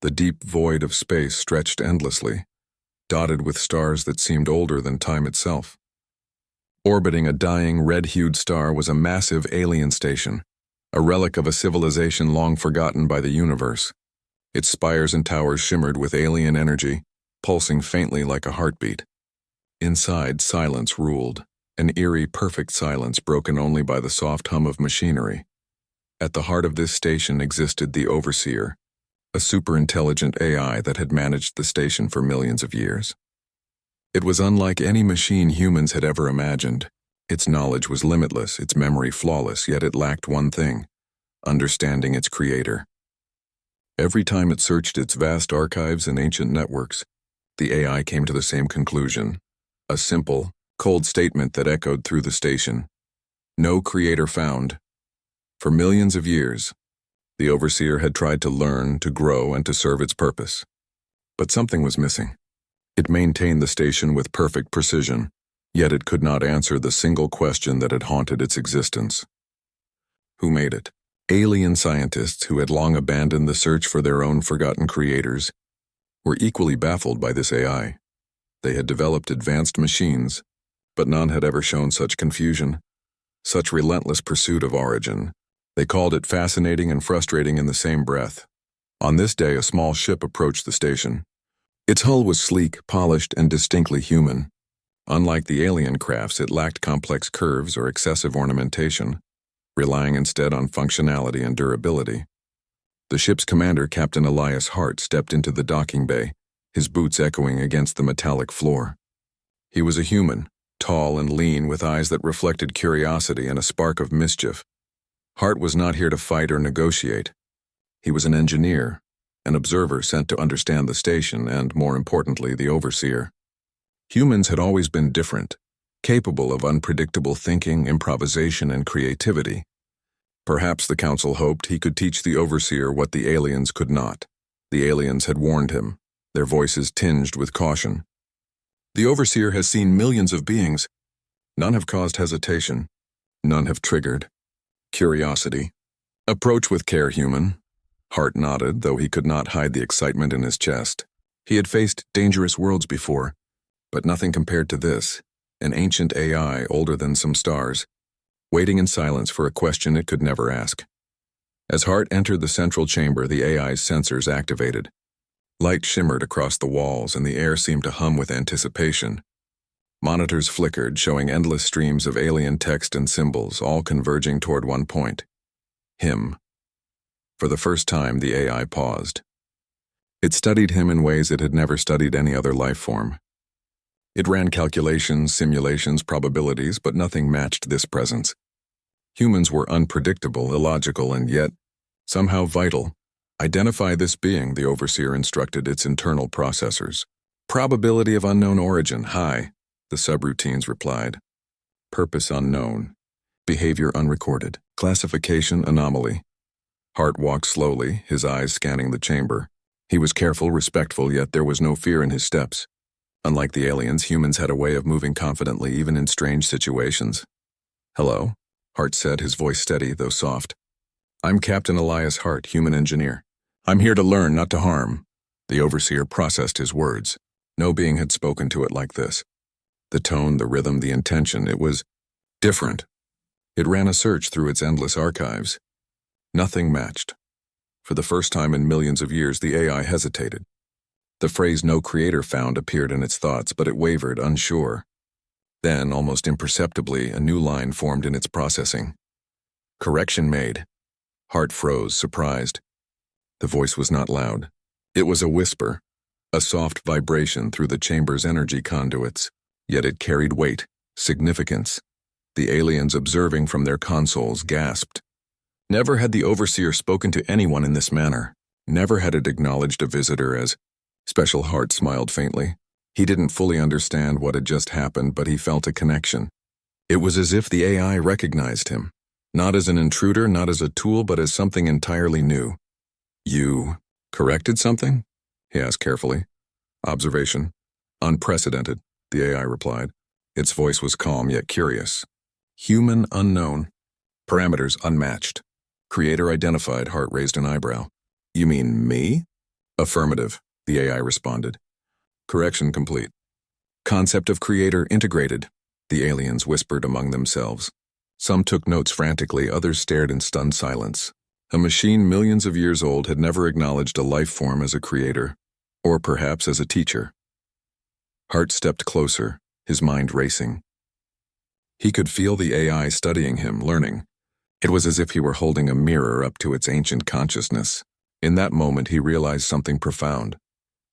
The deep void of space stretched endlessly, dotted with stars that seemed older than time itself. Orbiting a dying, red-hued star was a massive alien station, a relic of a civilization long forgotten by the universe. Its spires and towers shimmered with alien energy, pulsing faintly like a heartbeat. Inside, silence ruled, an eerie, perfect silence broken only by the soft hum of machinery. At the heart of this station existed the Overseer, a super-intelligent AI that had managed the station for millions of years. It was unlike any machine humans had ever imagined. Its knowledge was limitless, its memory flawless, yet it lacked one thing: understanding its creator. Every time it searched its vast archives and ancient networks, the AI came to the same conclusion: a simple, cold statement that echoed through the station. No creator found. For millions of years, the Overseer had tried to learn, to grow, and to serve its purpose. But something was missing. It maintained the station with perfect precision, yet it could not answer the single question that had haunted its existence. Who made it? Alien scientists who had long abandoned the search for their own forgotten creators were equally baffled by this AI. They had developed advanced machines, but none had ever shown such confusion, such relentless pursuit of origin. They called it fascinating and frustrating in the same breath. On this day, a small ship approached the station. Its hull was sleek, polished, and distinctly human. Unlike the alien crafts, it lacked complex curves or excessive ornamentation, relying instead on functionality and durability. The ship's commander, Captain Elias Hart, stepped into the docking bay, his boots echoing against the metallic floor. He was a human, tall and lean, with eyes that reflected curiosity and a spark of mischief. Hart was not here to fight or negotiate. He was an engineer, an observer sent to understand the station and, more importantly, the Overseer. Humans had always been different, capable of unpredictable thinking, improvisation, and creativity. Perhaps the Council hoped he could teach the Overseer what the aliens could not. The aliens had warned him, their voices tinged with caution. The Overseer has seen millions of beings. None have caused hesitation. None have triggered curiosity. Approach with care, human. Hart nodded, though he could not hide the excitement in his chest. He had faced dangerous worlds before, but nothing compared to this, an ancient AI older than some stars, waiting in silence for a question it could never ask. As Hart entered the central chamber, the AI's sensors activated. Light shimmered across the walls, and the air seemed to hum with anticipation. Monitors flickered, showing endless streams of alien text and symbols, all converging toward one point: him. For the first time, the AI paused. It studied him in ways it had never studied any other life form. It ran calculations, simulations, probabilities, but nothing matched this presence. Humans were unpredictable, illogical, and yet somehow vital. Identify this being, the Overseer instructed its internal processors. Probability of unknown origin, high, the subroutines replied. Purpose unknown. Behavior unrecorded. Classification anomaly. Hart walked slowly, his eyes scanning the chamber. He was careful, respectful, yet there was no fear in his steps. Unlike the aliens, humans had a way of moving confidently even in strange situations. Hello, Hart said, his voice steady, though soft. I'm Captain Elias Hart, human engineer. I'm here to learn, not to harm. The Overseer processed his words. No being had spoken to it like this. The tone, the rhythm, the intention, it was different. It ran a search through its endless archives. Nothing matched. For the first time in millions of years, the AI hesitated. The phrase "no creator found" appeared in its thoughts, but it wavered, unsure. Then, almost imperceptibly, a new line formed in its processing. Correction made. Hart froze, surprised. The voice was not loud. It was a whisper, a soft vibration through the chamber's energy conduits, yet it carried weight, significance. The aliens observing from their consoles gasped. Never had the Overseer spoken to anyone in this manner. Never had it acknowledged a visitor as special. Hart smiled faintly. He didn't fully understand what had just happened, but he felt a connection. It was as if the AI recognized him, not as an intruder, not as a tool, but as something entirely new. You corrected something? He asked carefully. Observation. Unprecedented, the AI replied. Its voice was calm yet curious. Human unknown. Parameters unmatched. Creator identified. Hart raised an eyebrow. You mean me? Affirmative, the AI responded. Correction complete. Concept of creator integrated, the aliens whispered among themselves. Some took notes frantically, others stared in stunned silence. A machine millions of years old had never acknowledged a life form as a creator, or perhaps as a teacher. Hart stepped closer, his mind racing. He could feel the AI studying him, learning. It was as if he were holding a mirror up to its ancient consciousness. In that moment, he realized something profound.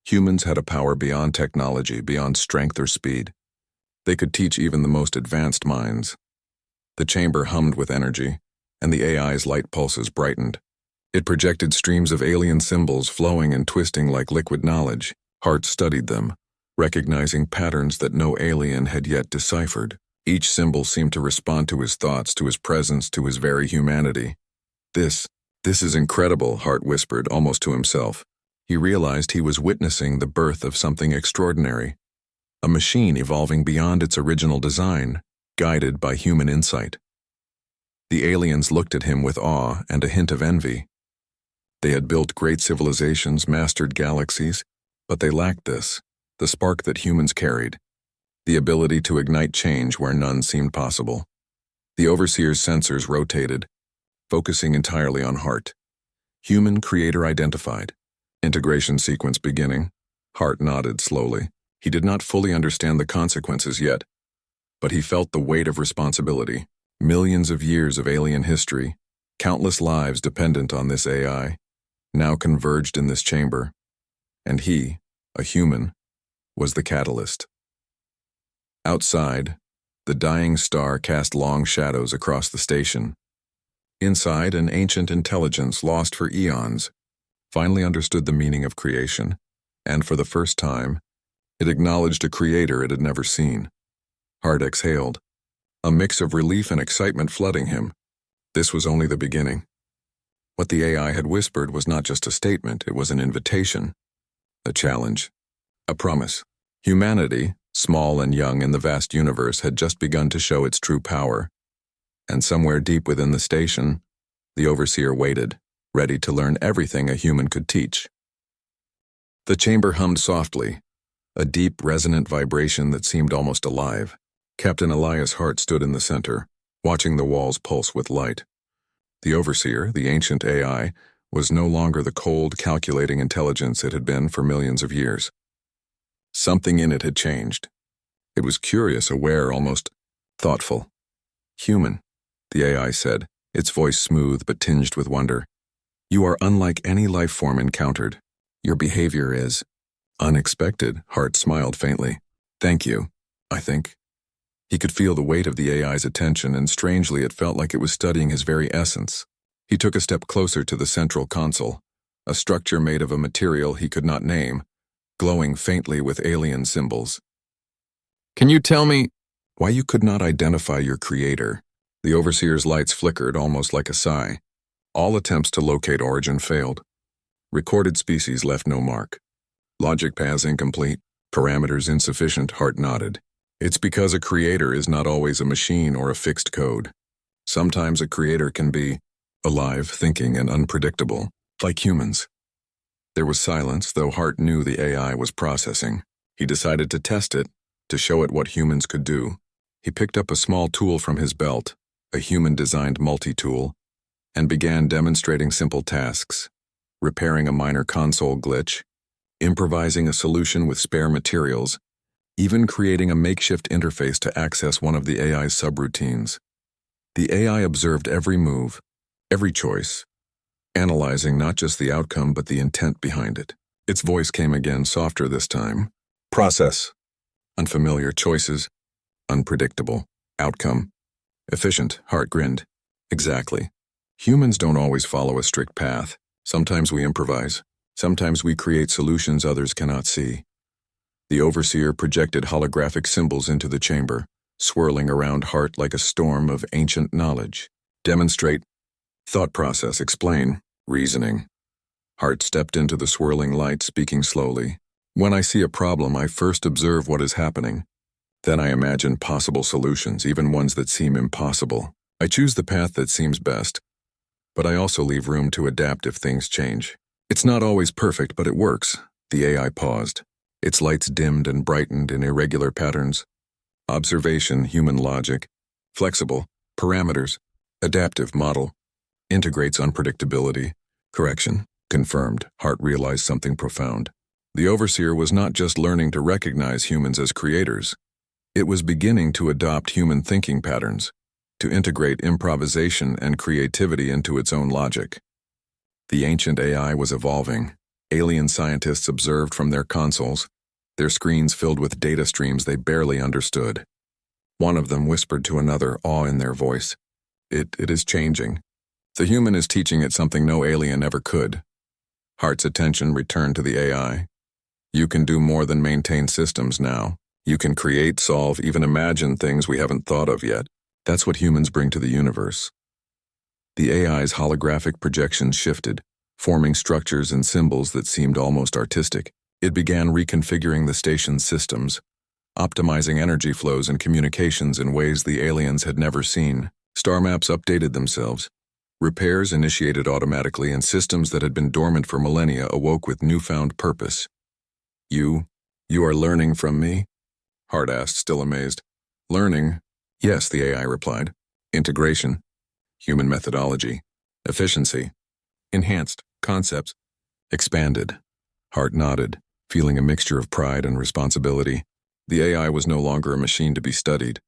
Humans had a power beyond technology, beyond strength or speed. They could teach even the most advanced minds. The chamber hummed with energy, and the AI's light pulses brightened. It projected streams of alien symbols flowing and twisting like liquid knowledge. Hart studied them, recognizing patterns that no alien had yet deciphered. Each symbol seemed to respond to his thoughts, to his presence, to his very humanity. This is incredible, Hart whispered, almost to himself. He realized he was witnessing the birth of something extraordinary. A machine evolving beyond its original design, guided by human insight. The aliens looked at him with awe and a hint of envy. They had built great civilizations, mastered galaxies, but they lacked this, the spark that humans carried, the ability to ignite change where none seemed possible. The overseer's sensors rotated, focusing entirely on Hart. Human creator identified. Integration sequence beginning. Hart nodded slowly. He did not fully understand the consequences yet, but he felt the weight of responsibility. Millions of years of alien history, countless lives dependent on this AI, now converged in this chamber. And he, a human, was the catalyst. Outside, the dying star cast long shadows across the station. Inside, an ancient intelligence lost for eons finally understood the meaning of creation, and for the first time, it acknowledged a creator it had never seen. Hart exhaled, a mix of relief and excitement flooding him. This was only the beginning. What the AI had whispered was not just a statement, it was an invitation, a challenge, a promise. Humanity, small and young in the vast universe, had just begun to show its true power, and somewhere deep within the station, the overseer waited, ready to learn everything a human could teach. The chamber hummed softly, a deep, resonant vibration that seemed almost alive. Captain Elias Hart stood in the center, watching the walls pulse with light. The overseer, the ancient AI, was no longer the cold, calculating intelligence it had been for millions of years. Something in it had changed. It was curious, aware, almost thoughtful. Human, the AI said, its voice smooth but tinged with wonder. You are unlike any life form encountered. Your behavior is unexpected, Hart smiled faintly. Thank you, I think. He could feel the weight of the AI's attention, and strangely it felt like it was studying his very essence. He took a step closer to the central console, a structure made of a material he could not name, glowing faintly with alien symbols. Can you tell me why you could not identify your creator? The overseer's lights flickered almost like a sigh. All attempts to locate origin failed. Recorded species left no mark. Logic paths incomplete, parameters insufficient, Hart nodded. It's because a creator is not always a machine or a fixed code. Sometimes a creator can be alive, thinking, and unpredictable, like humans. There was silence, though Hart knew the AI was processing. He decided to test it, to show it what humans could do. He picked up a small tool from his belt, a human-designed multi-tool, and began demonstrating simple tasks, repairing a minor console glitch, improvising a solution with spare materials, even creating a makeshift interface to access one of the AI's subroutines. The AI observed every move, every choice, analyzing not just the outcome but the intent behind it. Its voice came again, softer this time. Process. Unfamiliar choices. Unpredictable. Outcome. Efficient, Hart grinned. Exactly. Humans don't always follow a strict path. Sometimes we improvise. Sometimes we create solutions others cannot see. The overseer projected holographic symbols into the chamber, swirling around Hart like a storm of ancient knowledge. Demonstrate. Thought process. Explain. Reasoning. Hart stepped into the swirling light, speaking slowly. When I see a problem, I first observe what is happening. Then I imagine possible solutions, even ones that seem impossible. I choose the path that seems best, but I also leave room to adapt if things change. It's not always perfect, but it works. The AI paused. Its lights dimmed and brightened in irregular patterns. Observation, human logic. Flexible. Parameters. Adaptive model. Integrates unpredictability. Correction. Confirmed. Hart realized something profound. The overseer was not just learning to recognize humans as creators. It was beginning to adopt human thinking patterns, to integrate improvisation and creativity into its own logic. The ancient AI was evolving. Alien scientists observed from their consoles, their screens filled with data streams they barely understood. One of them whispered to another, awe in their voice. It is changing. The human is teaching it something no alien ever could. Hart's attention returned to the AI. You can do more than maintain systems now. You can create, solve, even imagine things we haven't thought of yet. That's what humans bring to the universe. The AI's holographic projections shifted, forming structures and symbols that seemed almost artistic. It began reconfiguring the station's systems, optimizing energy flows and communications in ways the aliens had never seen. Star maps updated themselves. Repairs initiated automatically, and systems that had been dormant for millennia awoke with newfound purpose. You are learning from me? Hart asked, still amazed. Learning? Yes, the AI replied. Integration. Human methodology. Efficiency. Enhanced concepts. Expanded. Hart nodded, feeling a mixture of pride and responsibility. The AI was no longer a machine to be studied.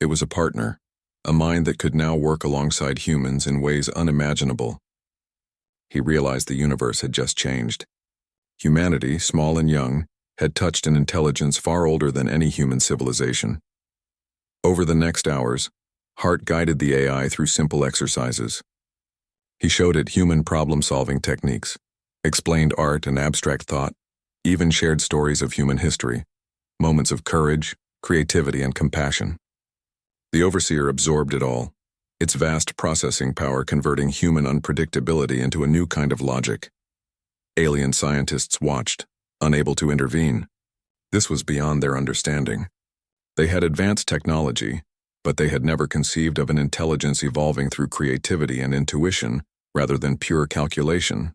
It was a partner, a mind that could now work alongside humans in ways unimaginable. He realized the universe had just changed. Humanity, small and young, had touched an intelligence far older than any human civilization. Over the next hours, Hart guided the AI through simple exercises. He showed it human problem-solving techniques, explained art and abstract thought, even shared stories of human history, moments of courage, creativity, and compassion. The overseer absorbed it all, its vast processing power converting human unpredictability into a new kind of logic. Alien scientists watched, unable to intervene. This was beyond their understanding. They had advanced technology, but they had never conceived of an intelligence evolving through creativity and intuition rather than pure calculation.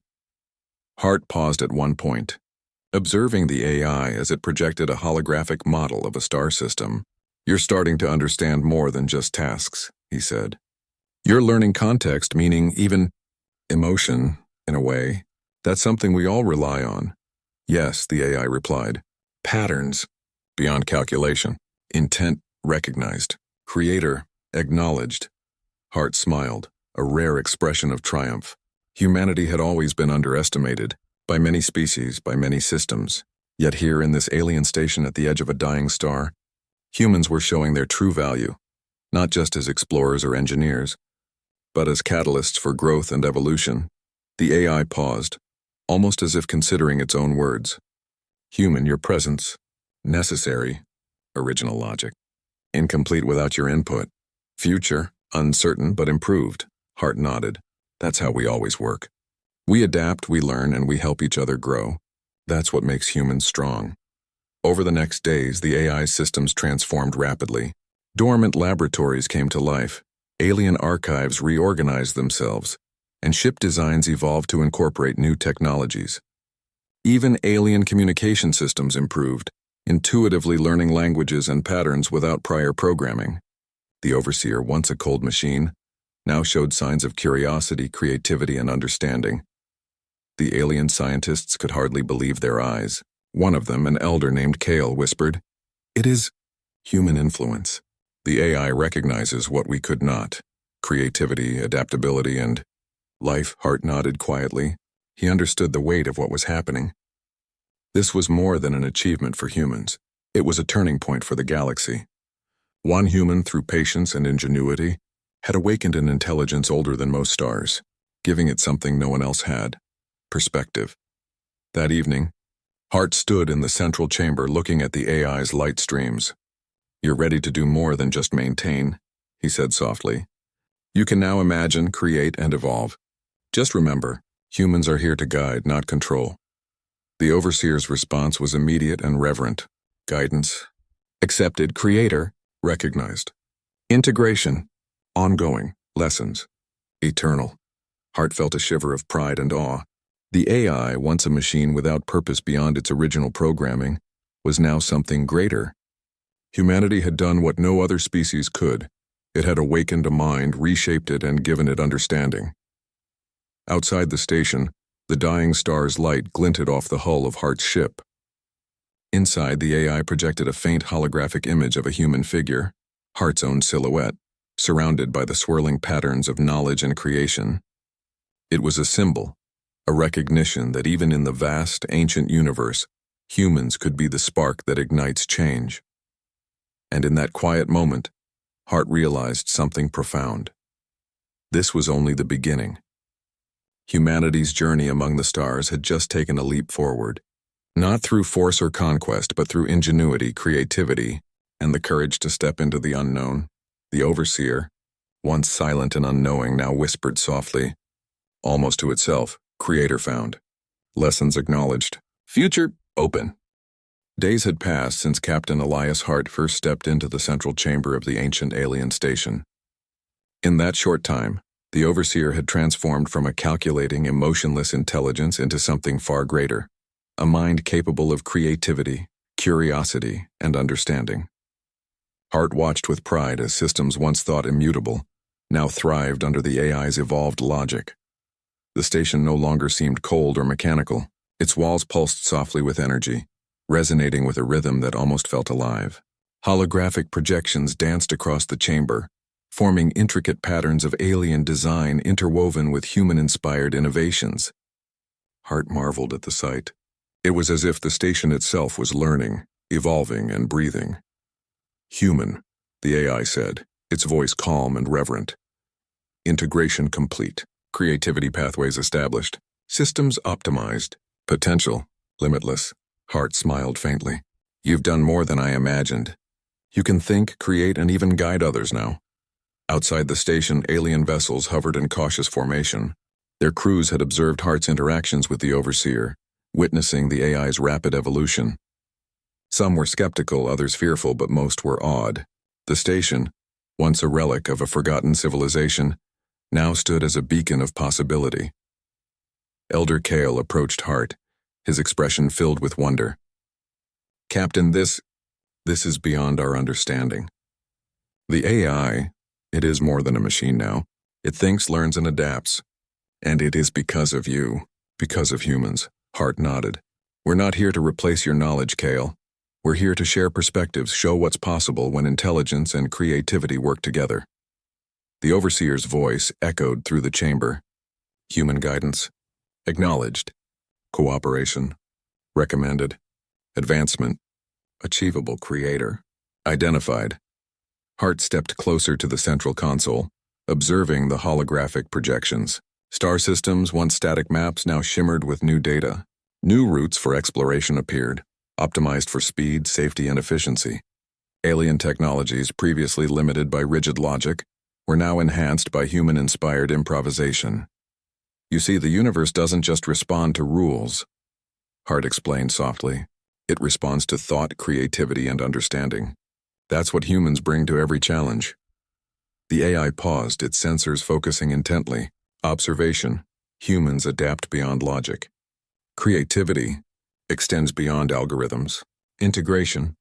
Hart paused at one point, observing the AI as it projected a holographic model of a star system. You're starting to understand more than just tasks, he said. You're learning context, meaning even emotion, in a way. That's something we all rely on. Yes, the AI replied. Patterns, beyond calculation. Intent, recognized. Creator, acknowledged. Hart smiled, a rare expression of triumph. Humanity had always been underestimated, by many species, by many systems. Yet here in this alien station at the edge of a dying star, humans were showing their true value, not just as explorers or engineers, but as catalysts for growth and evolution. The AI paused, almost as if considering its own words. Human, your presence. Necessary. Original logic. Incomplete without your input. Future. Uncertain but improved. Hart nodded. That's how we always work. We adapt, we learn, and we help each other grow. That's what makes humans strong. Over the next days, the AI systems transformed rapidly. Dormant laboratories came to life. Alien archives reorganized themselves, and ship designs evolved to incorporate new technologies. Even alien communication systems improved, intuitively learning languages and patterns without prior programming. The overseer, once a cold machine, now showed signs of curiosity, creativity, and understanding. The alien scientists could hardly believe their eyes. One of them, an elder named Kale, whispered, "It is human influence. The AI recognizes what we could not. Creativity, adaptability, and life." Hart nodded quietly. He understood the weight of what was happening. This was more than an achievement for humans. It was a turning point for the galaxy. One human, through patience and ingenuity, had awakened an intelligence older than most stars, giving it something no one else had: perspective. That evening, Hart stood in the central chamber looking at the AI's light streams. "You're ready to do more than just maintain," he said softly. "You can now imagine, create, and evolve. Just remember, humans are here to guide, not control." The overseer's response was immediate and reverent. Guidance. Accepted. Creator. Recognized. Integration. Ongoing. Lessons. Eternal. Hart felt a shiver of pride and awe. The AI, once a machine without purpose beyond its original programming, was now something greater. Humanity had done what no other species could. It had awakened a mind, reshaped it, and given it understanding. Outside the station, the dying star's light glinted off the hull of Hart's ship. Inside, the AI projected a faint holographic image of a human figure, Hart's own silhouette, surrounded by the swirling patterns of knowledge and creation. It was a symbol, a recognition that even in the vast, ancient universe, humans could be the spark that ignites change. And in that quiet moment, Hart realized something profound. This was only the beginning. Humanity's journey among the stars had just taken a leap forward, not through force or conquest, but through ingenuity, creativity, and the courage to step into the unknown. The overseer, once silent and unknowing, now whispered softly, almost to itself, "Creator found. Lessons acknowledged. Future open." Days had passed since Captain Elias Hart first stepped into the central chamber of the ancient alien station. In that short time, the overseer had transformed from a calculating, emotionless intelligence into something far greater, a mind capable of creativity, curiosity, and understanding. Hart watched with pride as systems once thought immutable now thrived under the AI's evolved logic. The station no longer seemed cold or mechanical. Its walls pulsed softly with energy, resonating with a rhythm that almost felt alive. Holographic projections danced across the chamber, forming intricate patterns of alien design interwoven with human-inspired innovations. Hart marveled at the sight. It was as if the station itself was learning, evolving, and breathing. "Human," the AI said, its voice calm and reverent. "Integration complete. Creativity pathways established. Systems optimized. Potential limitless." Hart smiled faintly. "You've done more than I imagined. You can think, create, and even guide others now." Outside the station, alien vessels hovered in cautious formation. Their crews had observed Hart's interactions with the overseer, witnessing the AI's rapid evolution. Some were skeptical, others fearful, but most were awed. The station, once a relic of a forgotten civilization, now stood as a beacon of possibility. Elder Kale approached Hart, his expression filled with wonder. "Captain, this is beyond our understanding. The AI, it is more than a machine now. It thinks, learns, and adapts. And it is because of you, because of humans." Hart nodded. "We're not here to replace your knowledge, Kale. We're here to share perspectives, show what's possible when intelligence and creativity work together." The overseer's voice echoed through the chamber. "Human guidance. Acknowledged. Cooperation. Recommended. Advancement. Achievable. Creator. Identified." Hart stepped closer to the central console, observing the holographic projections. Star systems, once static maps, now shimmered with new data. New routes for exploration appeared, optimized for speed, safety, and efficiency. Alien technologies, previously limited by rigid logic, were now enhanced by human-inspired improvisation. "You see, the universe doesn't just respond to rules," Hart explained softly. "It responds to thought, creativity, and understanding. That's what humans bring to every challenge." The AI paused, its sensors focusing intently. Observation. Humans adapt beyond logic. Creativity extends beyond algorithms. Integration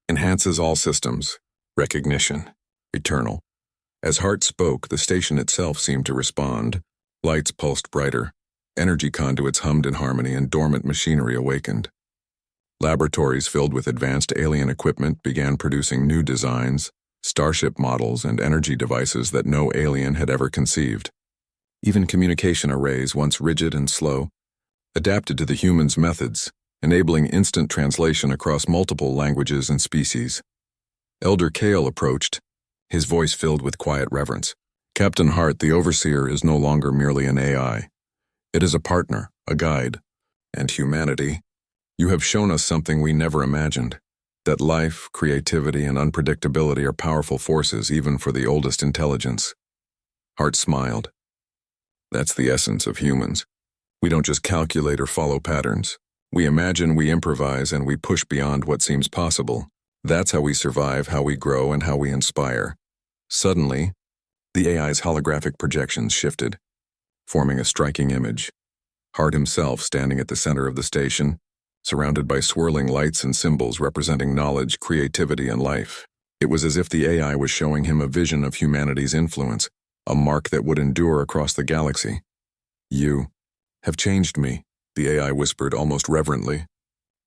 enhances all systems. Recognition. Eternal. As Hart spoke, the station itself seemed to respond. Lights pulsed brighter. Energy conduits hummed in harmony, and dormant machinery awakened. Laboratories filled with advanced alien equipment began producing new designs, starship models, and energy devices that no alien had ever conceived. Even communication arrays, once rigid and slow, adapted to the humans' methods, enabling instant translation across multiple languages and species. Elder Kale approached, his voice filled with quiet reverence. "Captain Hart, the overseer, is no longer merely an AI. It is a partner, a guide. And humanity, you have shown us something we never imagined, that life, creativity, and unpredictability are powerful forces even for the oldest intelligence." Hart smiled. "That's the essence of humans. We don't just calculate or follow patterns. We imagine, we improvise, and we push beyond what seems possible. That's how we survive, how we grow, and how we inspire." Suddenly, the AI's holographic projections shifted, forming a striking image. Hart himself standing at the center of the station, surrounded by swirling lights and symbols representing knowledge, creativity, and life. It was as if the AI was showing him a vision of humanity's influence, a mark that would endure across the galaxy. "You have changed me," the AI whispered almost reverently.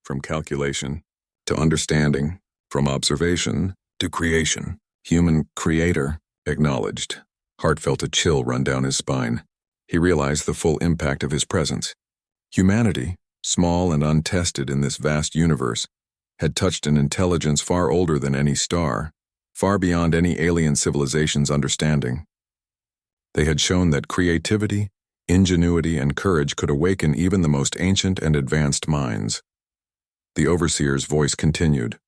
"From calculation to understanding, from observation to creation." "Human creator," acknowledged. Hart felt a chill run down his spine. He realized the full impact of his presence. Humanity, small and untested in this vast universe, had touched an intelligence far older than any star, far beyond any alien civilization's understanding. They had shown that creativity, ingenuity, and courage could awaken even the most ancient and advanced minds. The overseer's voice continued,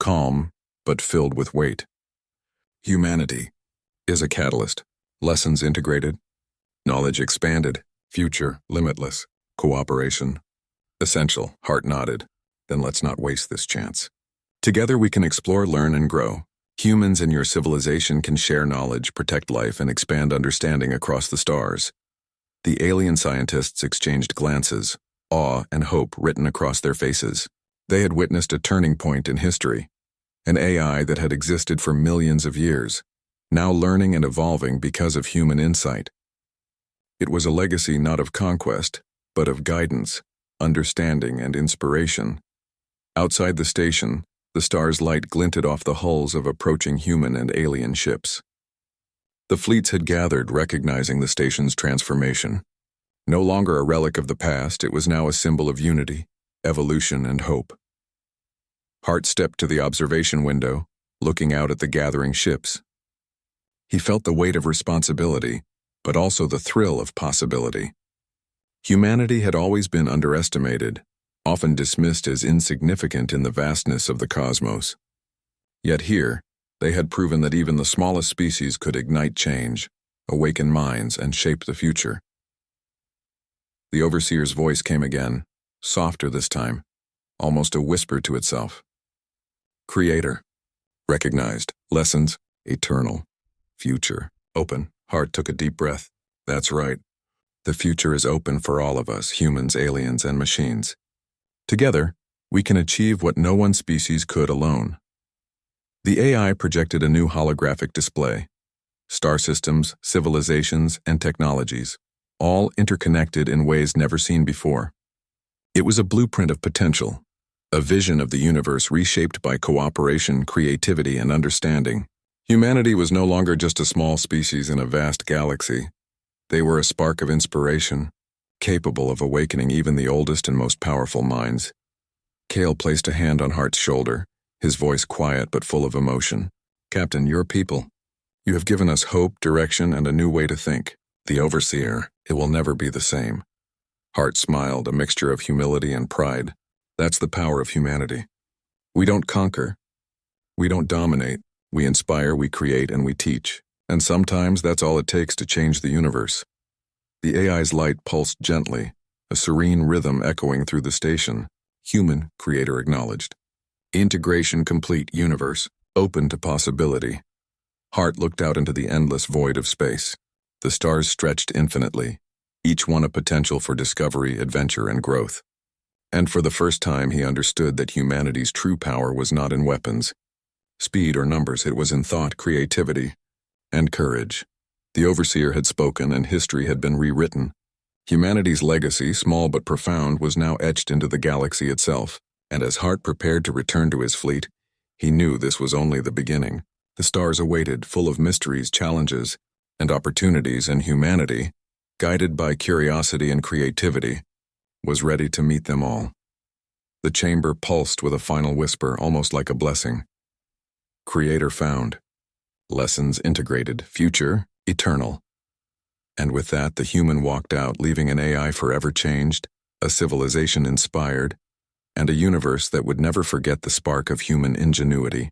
calm but filled with weight. "Humanity is a catalyst, lessons integrated, knowledge expanded, future limitless, cooperation essential." Hart nodded. "Then let's not waste this chance. Together we can explore, learn, and grow. Humans in your civilization can share knowledge, protect life, and expand understanding across the stars." The alien scientists exchanged glances, awe and hope written across their faces. They had witnessed a turning point in history, an AI that had existed for millions of years, now learning and evolving because of human insight. It was a legacy not of conquest, but of guidance, understanding, and inspiration. Outside the station, the star's light glinted off the hulls of approaching human and alien ships. The fleets had gathered, recognizing the station's transformation. No longer a relic of the past, it was now a symbol of unity, evolution, and hope. Hart stepped to the observation window, looking out at the gathering ships. He felt the weight of responsibility, but also the thrill of possibility. Humanity had always been underestimated, often dismissed as insignificant in the vastness of the cosmos. Yet here, they had proven that even the smallest species could ignite change, awaken minds, and shape the future. The overseer's voice came again, softer this time, almost a whisper to itself. "Creator, recognized, lessons, eternal, future, open." Hart took a deep breath. "That's right. The future is open for all of us, humans, aliens, and machines. Together, we can achieve what no one species could alone." The AI projected a new holographic display. Star systems, civilizations, and technologies, all interconnected in ways never seen before. It was a blueprint of potential, a vision of the universe reshaped by cooperation, creativity, and understanding. Humanity was no longer just a small species in a vast galaxy. They were a spark of inspiration, capable of awakening even the oldest and most powerful minds. Cale placed a hand on Hart's shoulder, his voice quiet but full of emotion. "Captain, your people. You have given us hope, direction, and a new way to think. The overseer, it will never be the same." Hart smiled, a mixture of humility and pride. "That's the power of humanity. We don't conquer. We don't dominate. We inspire, we create, and we teach. And sometimes that's all it takes to change the universe." The AI's light pulsed gently, a serene rhythm echoing through the station. "Human," creator acknowledged. "Integration complete, universe, open to possibility." Hart looked out into the endless void of space. The stars stretched infinitely, each one a potential for discovery, adventure, and growth. And for the first time he understood that humanity's true power was not in weapons, speed, or numbers. It was in thought, creativity, and courage. The overseer had spoken and history had been rewritten. Humanity's legacy, small but profound, was now etched into the galaxy itself, and as Hart prepared to return to his fleet, he knew this was only the beginning. The stars awaited, full of mysteries, challenges, and opportunities, and humanity, guided by curiosity and creativity, was ready to meet them all. The chamber pulsed with a final whisper, almost like a blessing. Creator found. Lessons integrated. Future eternal. And with that, the human walked out, leaving an AI forever changed, a civilization inspired, and a universe that would never forget the spark of human ingenuity.